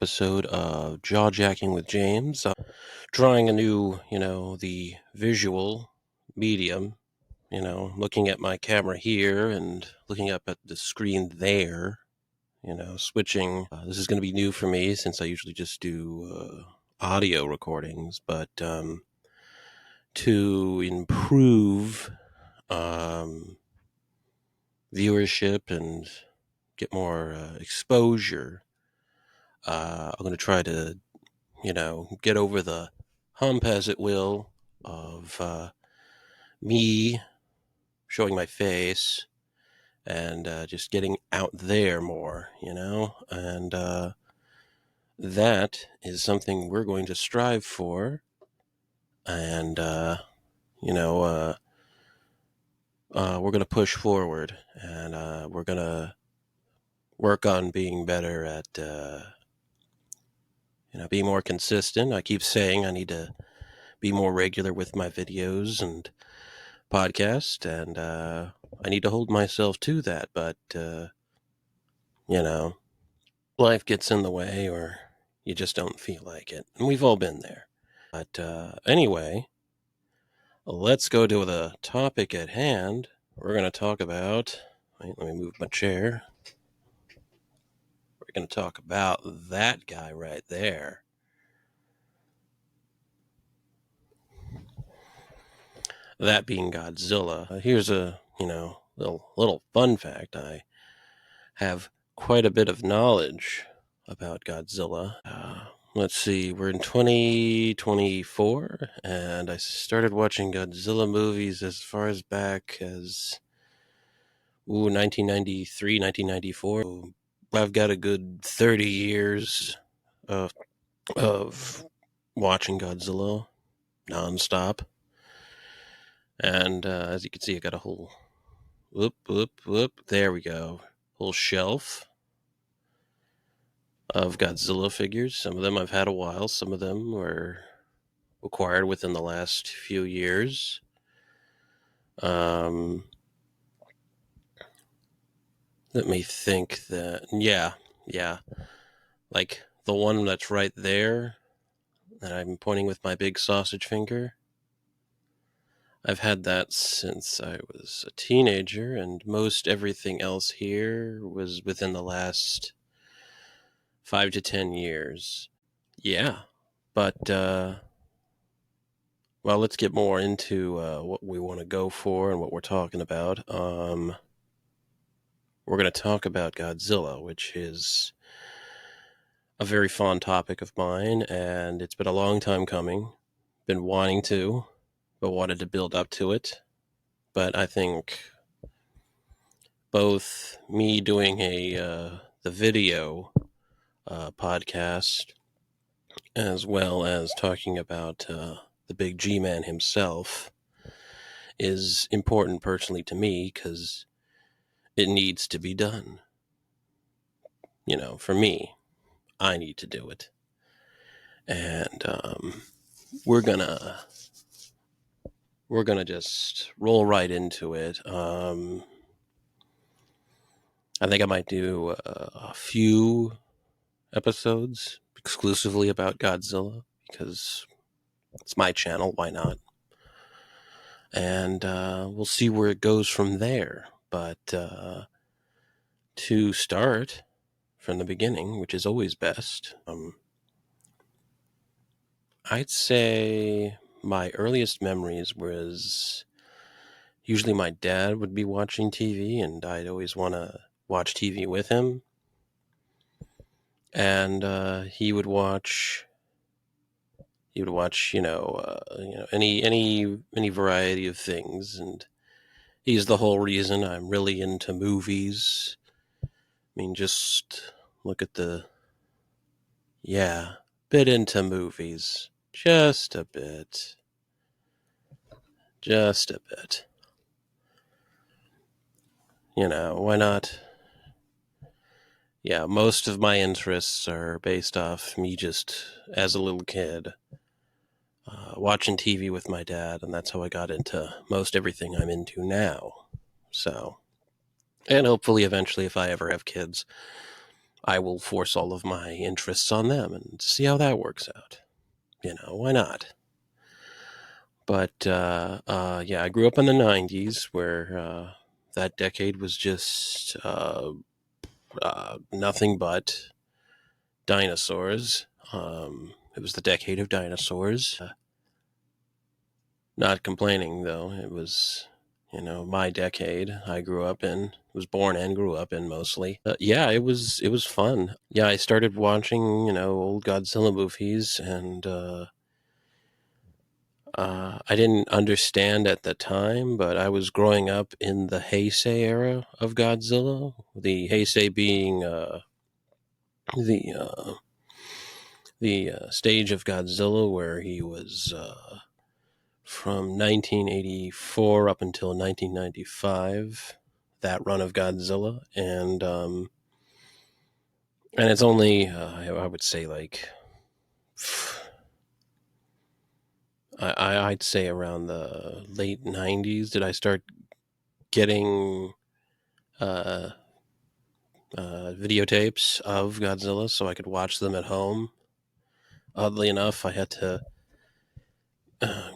Episode of Jaw Jacking with James. Trying a new, the visual medium, looking at my camera here and looking up at the screen there, switching. This is going to be new for me since I usually just do audio recordings, but to improve viewership and get more exposure, I'm going to try to get over the hump, as it will, of me showing my face and just getting out there more, and that is something we're going to strive for, and, we're going to push forward, and we're going to work on being better at, being more consistent. I keep saying I need to be more regular with my videos and podcast, and I need to hold myself to that, but life gets in the way, or you just don't feel like it, and we've all been there. But anyway, let's go to the topic at hand. We're going to talk about, let me move my chair. We're going to talk about that guy right there. That being Godzilla. Here's a, little fun fact. I have quite a bit of knowledge about Godzilla. Let's see, we're in 2024, and I started watching Godzilla movies as far as back as 1993, 1994. So I've got a good 30 years of watching Godzilla nonstop. And as you can see, I got a whole there we go. Whole shelf of Godzilla figures. Some of them I've had a while. Some of them were acquired within the last few years. Let me think that, yeah. Like the one that's right there that I'm pointing with my big sausage finger. I've had that since I was a teenager, and most everything else here was within the last 5 to 10 years. Yeah, but, well, let's get more into what we want to go for and what we're talking about. We're going to talk about Godzilla, which is a very fond topic of mine, and it's been a long time coming. Been wanting to, but wanted to build up to it. But I think both me doing the video podcast, as well as talking about the big G-Man himself, is important personally to me because it needs to be done. For me, I need to do it. And we're gonna just roll right into it. I think I might do a few episodes exclusively about Godzilla because it's my channel. Why not? And we'll see where it goes from there. But to start from the beginning, which is always best, I'd say my earliest memories was usually my dad would be watching TV, and I'd always want to watch TV with him. And he would watch, any variety of things, and he's the whole reason I'm really into movies. I mean, just look at bit into movies, just a bit. Why not? Yeah, most of my interests are based off me just as a little kid watching TV with my dad, and that's how I got into most everything I'm into now. So, and hopefully eventually if I ever have kids, I will force all of my interests on them and see how that works out. Why not? But yeah, I grew up in the 90s where that decade was just nothing but dinosaurs. It was the decade of dinosaurs. Not complaining, though. It was, my decade I grew up in, was born and grew up in mostly. Yeah, it was fun. Yeah, I started watching, old Godzilla movies, and I didn't understand at the time, but I was growing up in the Heisei era of Godzilla. The Heisei being the stage of Godzilla where he was from 1984 up until 1995. That run of Godzilla, and it's only I would say like I'd say around the late 90s did I start getting uh, videotapes of Godzilla so I could watch them at home. Oddly enough, I had to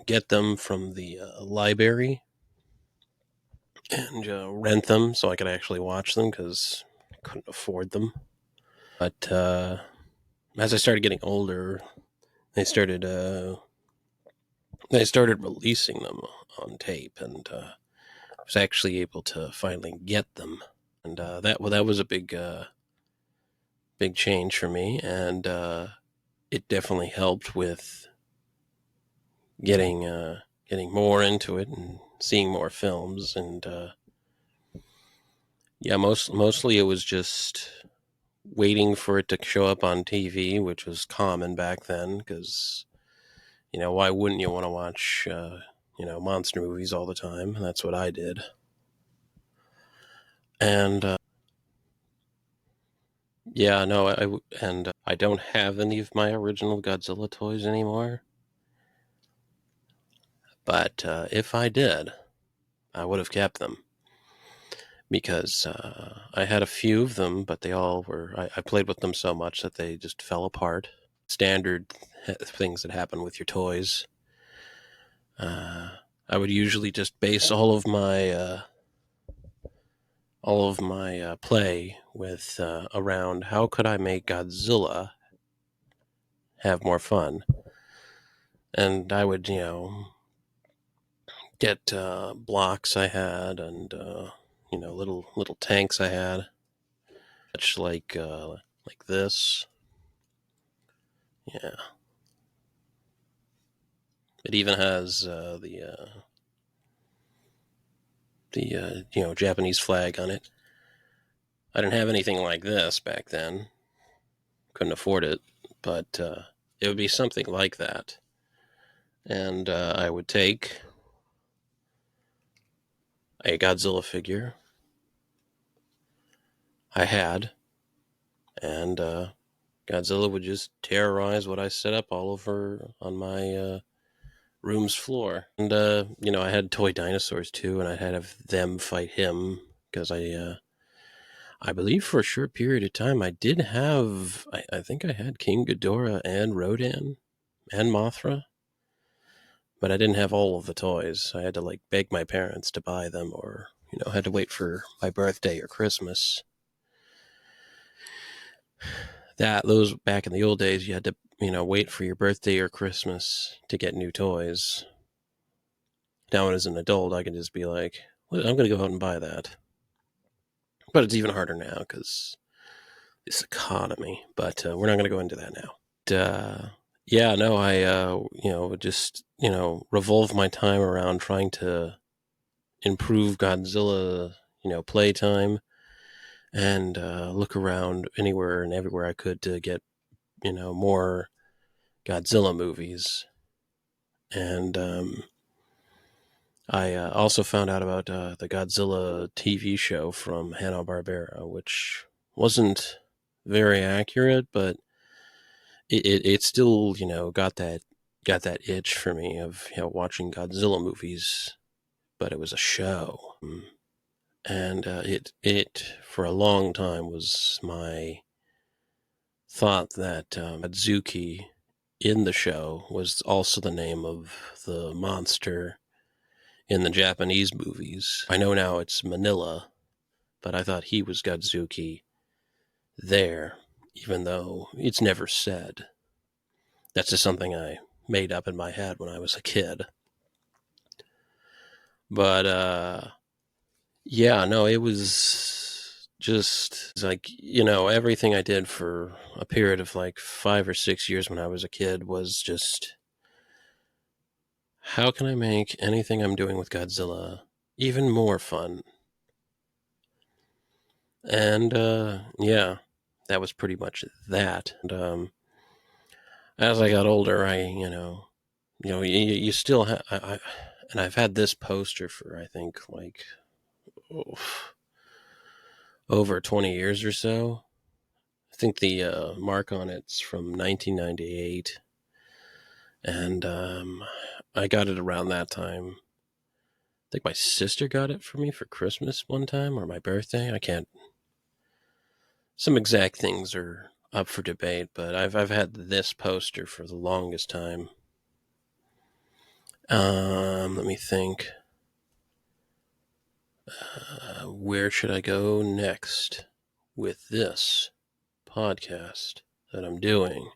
get them from the library and rent them so I could actually watch them because I couldn't afford them. But as I started getting older, they started releasing them on tape, and I was actually able to finally get them. And that was a big change for me, and it definitely helped with getting more into it and seeing more films. And yeah, mostly it was just waiting for it to show up on TV, which was common back then, because why wouldn't you want to watch monster movies all the time? That's what I did. And yeah, no, I don't have any of my original Godzilla toys anymore. But if I did, I would have kept them because I had a few of them, but they all were. I played with them so much that they just fell apart. Standard things that happen with your toys. I would usually just base all of my play with around how could I make Godzilla have more fun, and I would get blocks I had and little tanks I had, much like this. Yeah, it even has the Japanese flag on it. I didn't have anything like this back then. Couldn't afford it, but it would be something like that. And I would take a Godzilla figure I had, and Godzilla would just terrorize what I set up all over on my room's floor. And I had toy dinosaurs too, and I had them fight him because I believe for a short period of time I did have I think I had King Ghidorah and Rodan and Mothra, but I didn't have all of the toys. I had to beg my parents to buy them, or had to wait for my birthday or Christmas. Those back in the old days, you had to wait for your birthday or Christmas to get new toys. Now, as an adult, I can just be like, well, I'm going to go out and buy that. But it's even harder now because this economy. But we're not going to go into that now. Yeah, no, I just revolve my time around trying to improve Godzilla playtime, and look around anywhere and everywhere I could to get more Godzilla movies. And I also found out about the Godzilla TV show from Hanna-Barbera, which wasn't very accurate, but it still got that itch for me of watching Godzilla movies, but it was a show. And it for a long time was my thought that Adzuki in the show was also the name of the monster in the Japanese movies. I know now it's Manila, but I thought he was Godzuki there, even though it's never said. That's just something I made up in my head when I was a kid. But yeah, no, it was just like, everything I did for a period of like 5 or 6 years when I was a kid was just, how can I make anything I'm doing with Godzilla even more fun? And yeah, that was pretty much that. And as I got older, you still have, and I've had this poster for, I think, like, oh, over 20 years or so. I think the mark on it's from 1998, and I got it around that time. I think my sister got it for me for Christmas one time, or my birthday. I can't. Some exact things are up for debate, but I've had this poster for the longest time. Let me think. Where should I go next with this podcast that I'm doing?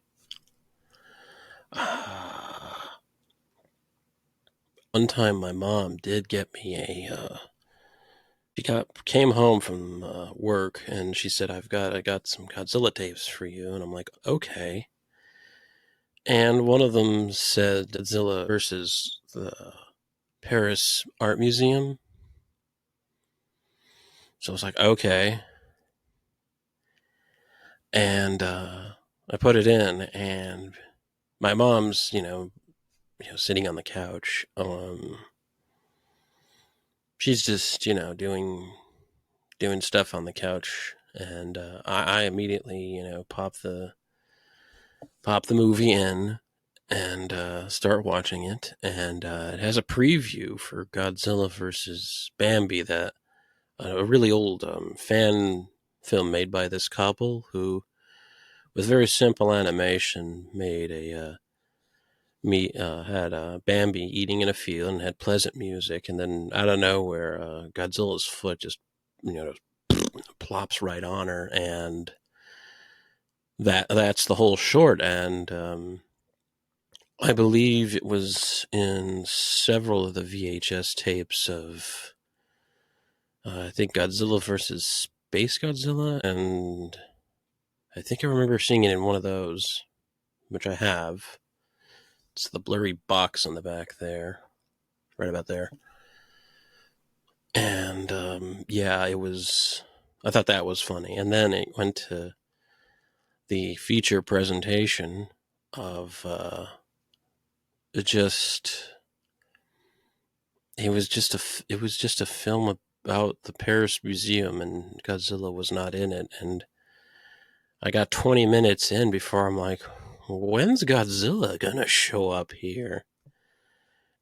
One time my mom did get me she came home from work and she said, I got some Godzilla tapes for you. And I'm like, okay. And one of them said Godzilla versus the Paris Art Museum. So I was like, okay. And I put it in, and my mom's, sitting on the couch. She's just, doing stuff on the couch, and I immediately, pop the movie in and start watching it. And it has a preview for Godzilla versus Bambi, that a really old fan film made by this couple who, with very simple animation, made had Bambi eating in a field and had pleasant music, and then out of nowhere, Godzilla's foot just, plops right on her, and that's the whole short. And I believe it was in several of the VHS tapes of, I think, Godzilla versus Space Godzilla, and I think I remember seeing it in one of those, which I have. It's the blurry box on the back there, right about there. And yeah, I thought that was funny. And then it went to the feature presentation of it was just a film about the Paris Museum, and Godzilla was not in it. And I got 20 minutes in before I'm like, when's Godzilla gonna show up here?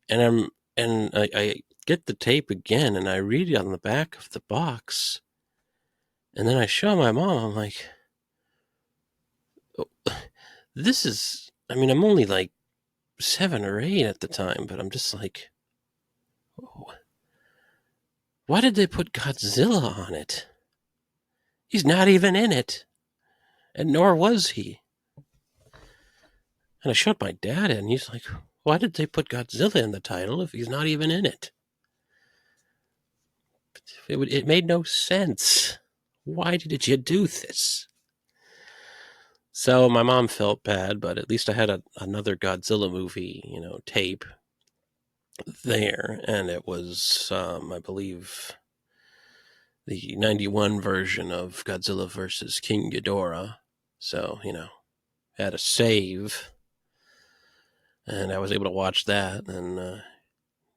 And I get the tape again, and I read it on the back of the box, and then I show my mom. I'm like, this is. I mean, I'm only like 7 or 8 at the time, but I'm just like, oh, why did they put Godzilla on it? He's not even in it, and nor was he. And I showed my dad, and he's like, why did they put Godzilla in the title if he's not even in it? It made no sense. Why did you do this? So my mom felt bad, but at least I had another Godzilla movie, tape there, and it was, I believe, the 91 version of Godzilla versus King Ghidorah. So, had a save, and I was able to watch that, and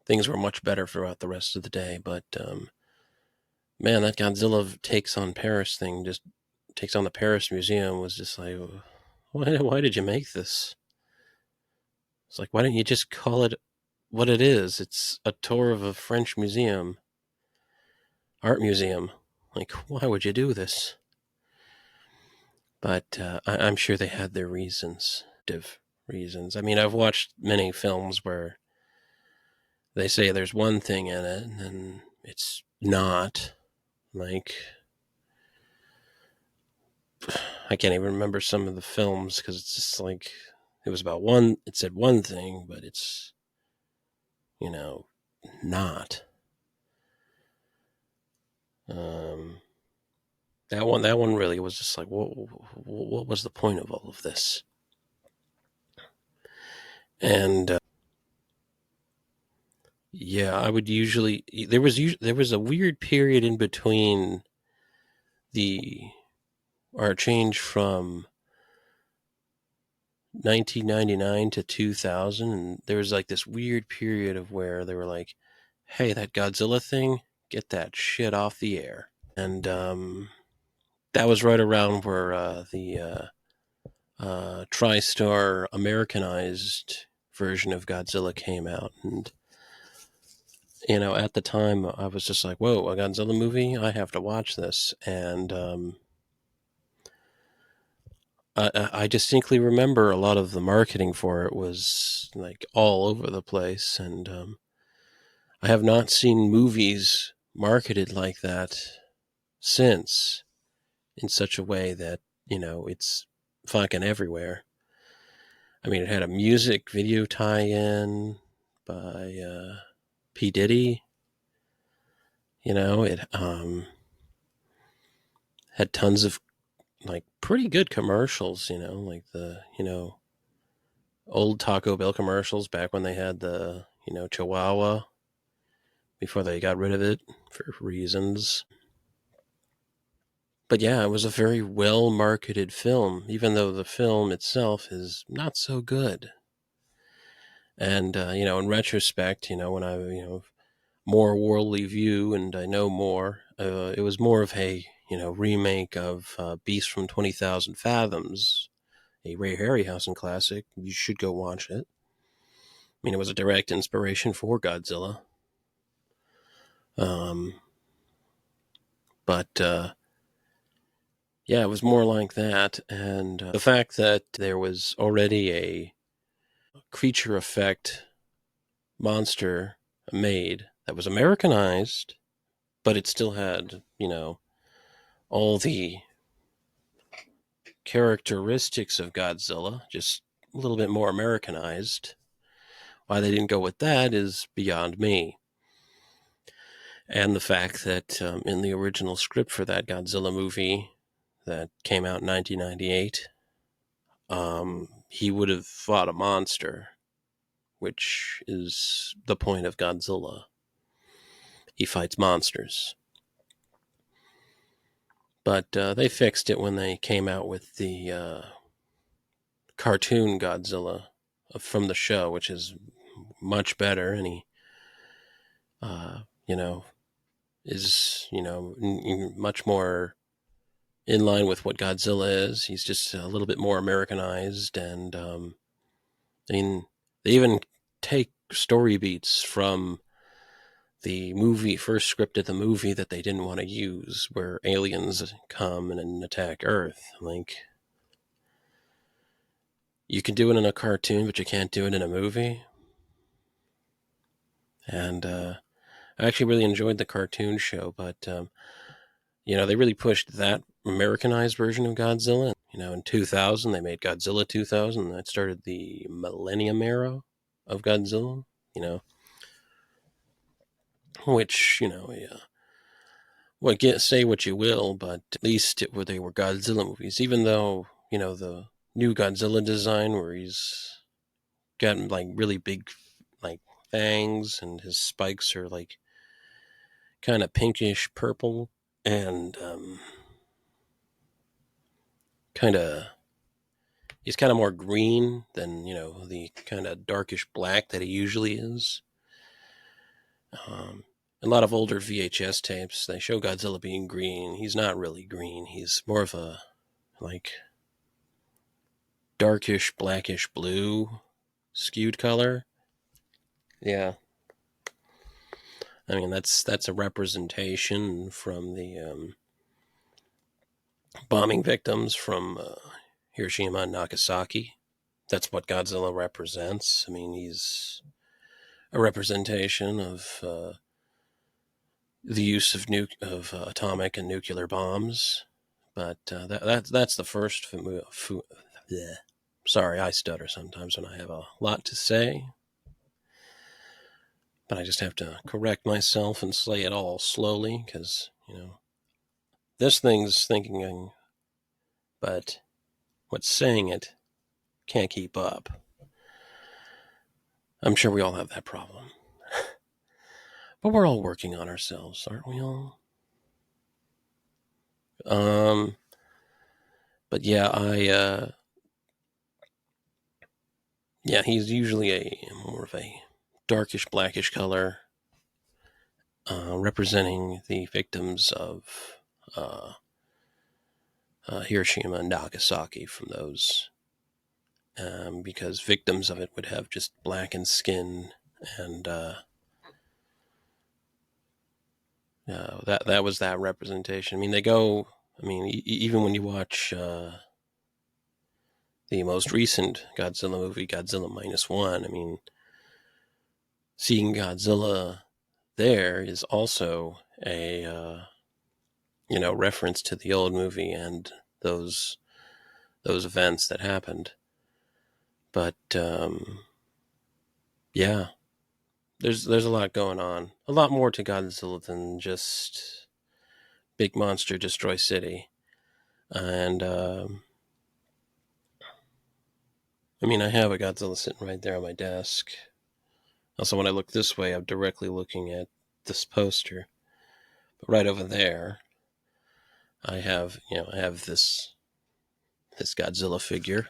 things were much better throughout the rest of the day. But man, that Godzilla takes on Paris thing, just takes on the Paris Museum, was just like, why did you make this? It's like, why didn't you just call it what it is? It's a tour of a French museum, art museum. Like, why would you do this? But I'm sure they had their reasons. Reasons. I mean, I've watched many films where they say there's one thing in it and then it's not. Like, I can't even remember some of the films because it's just like it was about one. It said one thing, but it's you know not. Um, that one really was just like, what was the point of all of this? And yeah, I would usually there was a weird period in between the our change from 1999 to 2000, and there was like this weird period of where they were like, "Hey, that Godzilla thing, get that shit off the air." And that was right around where the TriStar Americanized version of Godzilla came out, and at the time I was just like, "Whoa, a Godzilla movie! I have to watch this." And I distinctly remember a lot of the marketing for it was like all over the place, and I have not seen movies marketed like that since in such a way that it's fucking everywhere. I mean, it had a music video tie-in by P Diddy. It had tons of like pretty good commercials. Like the old Taco Bell commercials back when they had the Chihuahua before they got rid of it for reasons. But yeah, it was a very well marketed film, even though the film itself is not so good. And in retrospect, when I more worldly view and I know more, it was more of a remake of Beast from 20,000 Fathoms, a Ray Harryhausen classic. You should go watch it. I mean, it was a direct inspiration for Godzilla. Um, but yeah, it was more like that, and the fact that there was already a creature effect monster made that was Americanized, but it still had, all the characteristics of Godzilla, just a little bit more Americanized. Why they didn't go with that is beyond me. And the fact that in the original script for that Godzilla movie that came out in 1998, he would have fought a monster, which is the point of Godzilla. He fights monsters. But they fixed it when they came out with the cartoon Godzilla from the show, which is much better, and he, uh, you know, is much more in line with what Godzilla is. He's just a little bit more Americanized, and I mean, they even take story beats from the movie first scripted the movie that they didn't want to use, where aliens come and attack Earth. Like, you can do it in a cartoon, but you can't do it in a movie. And I actually really enjoyed the cartoon show, but they really pushed that Americanized version of Godzilla. In 2000, they made Godzilla 2000. That started the Millennium era of Godzilla. Which yeah, say what you will, but at least they were Godzilla movies. Even though the new Godzilla design, where he's got like really big like fangs and his spikes are like kind of pinkish purple and kind of he's kind of more green than the kind of darkish black that he usually is. A lot of older VHS tapes, they show Godzilla being green. He's not really green. He's more of a like darkish blackish blue skewed color. Yeah, I mean that's a representation from the bombing victims from Hiroshima and Nagasaki. That's what Godzilla represents. I mean, he's a representation of the use of atomic and nuclear bombs. But that's the first. Sorry, I stutter sometimes when I have a lot to say. But I just have to correct myself and say it all slowly because, this thing's thinking, but what's saying it can't keep up. I'm sure we all have that problem. But we're all working on ourselves, aren't we all? But yeah, he's usually more of a darkish blackish color, representing the victims of uh, Hiroshima and Nagasaki from those, because victims of it would have just blackened skin, and that was that representation. I mean, they go. I mean, even when you watch the most recent Godzilla movie, Godzilla -1, I mean, seeing Godzilla there is also a reference to the old movie and those events that happened. But yeah, there's a lot going on, a lot more to Godzilla than just big monster destroy city. And I mean, I have a Godzilla sitting right there on my desk. Also, when I look this way, I'm directly looking at this poster. But right over there, I have this Godzilla figure.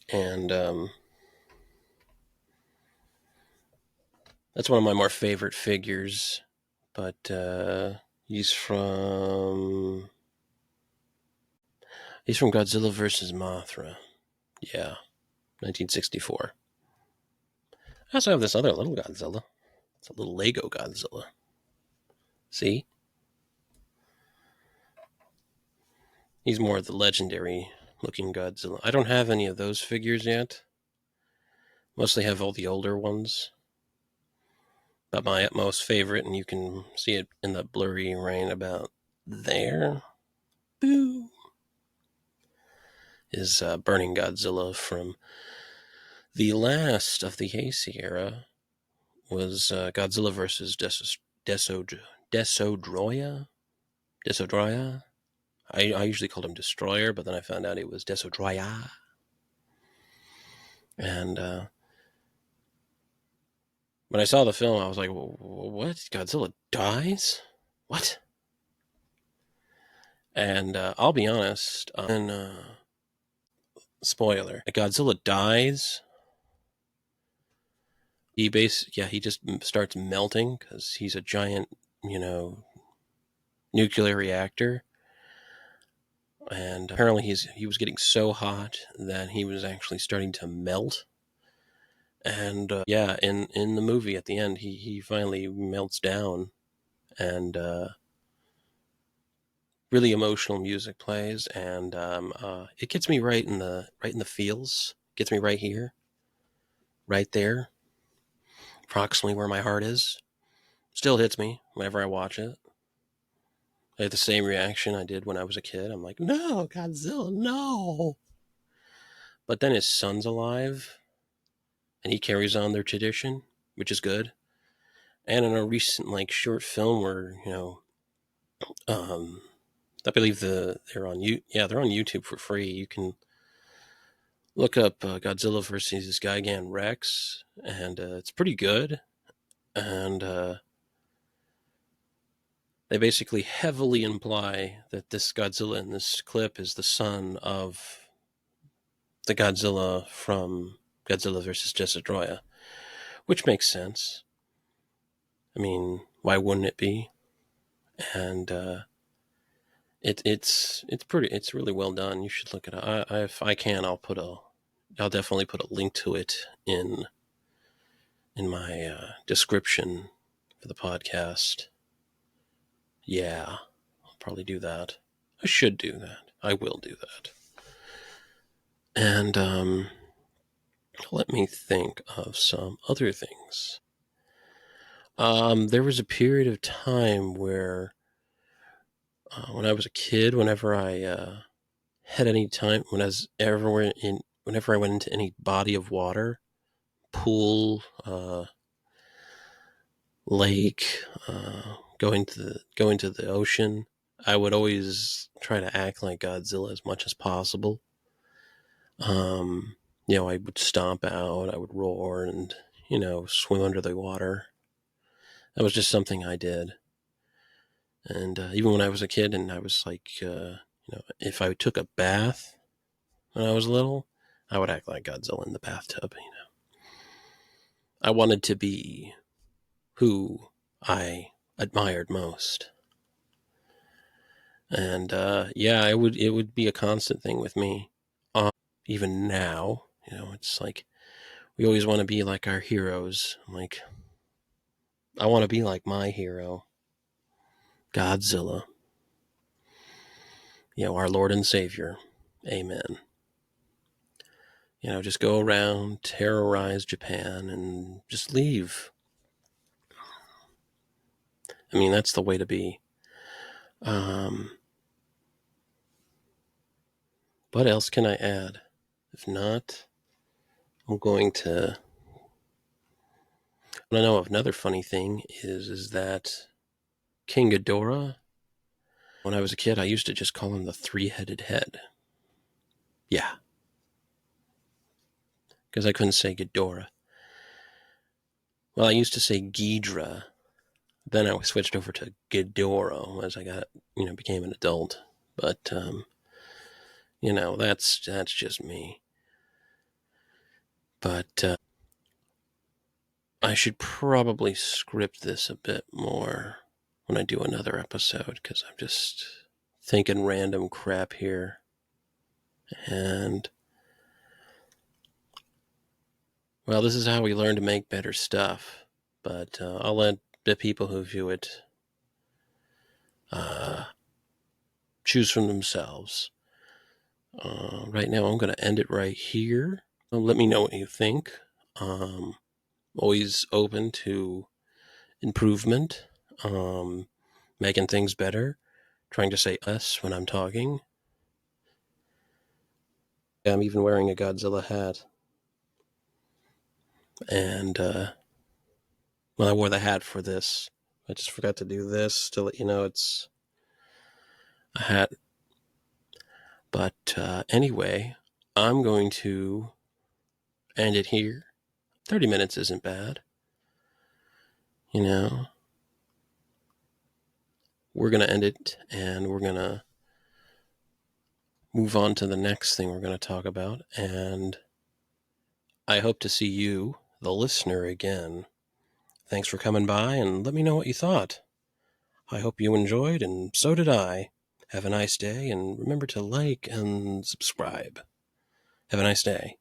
And that's one of my more favorite figures. But he's from Godzilla vs. Mothra. Yeah, 1964. I also have this other little Godzilla. It's a little Lego Godzilla. See? He's more of the legendary looking Godzilla. I don't have any of those figures yet. Mostly have all the older ones. But my most favorite, and you can see it in the blurry rain about there, boo, is Burning Godzilla from the last of the Heisei era. Was Godzilla versus Desodroya. I usually called him Destroyer, but then I found out it was Desodroya. And when I saw the film, I was like, what? Godzilla dies? What? And I'll be honest, spoiler, Godzilla dies. He just starts melting because he's a giant, nuclear reactor. And apparently he was getting so hot that he was actually starting to melt. And in the movie at the end, he finally melts down, and really emotional music plays, and it gets me right in the feels. Gets me right here, right there, approximately where my heart is. Still hits me whenever I watch it. I had the same reaction I did when I was a kid. I'm like, no, Godzilla, no. But then his son's alive, and he carries on their tradition, which is good. And in a recent short film where I believe they're on YouTube for free. You can look up Godzilla versus Gigan Rex, and it's pretty good. And they basically heavily imply that this Godzilla in this clip is the son of the Godzilla from Godzilla vs. Destroyer, which makes sense. I mean, why wouldn't it be? And it's really well done. You should look it up. If I can, I'll definitely put a link to it in in my description for the podcast. Yeah, I'll probably do that. I should do that. I will do that. And let me think of some other things. There was a period of time where, when I was a kid, whenever I had any time, whenever I went into any body of water, pool, lake, going to the ocean, I would always try to act like Godzilla as much as possible. I would stomp out, I would roar, and swim under the water. That was just something I did. And even when I was a kid, and I was like, if I took a bath when I was little, I would act like Godzilla in the bathtub. I wanted to be who I admired most. And it would be a constant thing with me. Even now, it's like we always want to be like our heroes. Like, I want to be like my hero, Godzilla. Our Lord and Savior. Amen. Just go around, terrorize Japan, and just leave. I mean, that's the way to be. What else can I add? If not, I'm going to. I know another funny thing is that King Ghidorah, when I was a kid, I used to just call him the three-headed head. Yeah. Because I couldn't say Ghidorah. Well, I used to say Ghidra. Then I switched over to Ghidorah as I became an adult. But, that's just me. But I should probably script this a bit more when I do another episode, because I'm just thinking random crap here. And, well, this is how we learn to make better stuff. But I'll let the people who view it choose for themselves. Right now, I'm going to end it right here. Let me know what you think. Always open to improvement, making things better, trying to say us when I'm talking. I'm even wearing a Godzilla hat. And, I wore the hat for this. I just forgot to do this to let you know it's a hat. But anyway, I'm going to end it here. 30 minutes isn't bad. We're going to end it, and we're going to move on to the next thing we're going to talk about. And I hope to see you, the listener, again. Thanks for coming by, and let me know what you thought. I hope you enjoyed, and so did I. Have a nice day, and remember to like and subscribe. Have a nice day.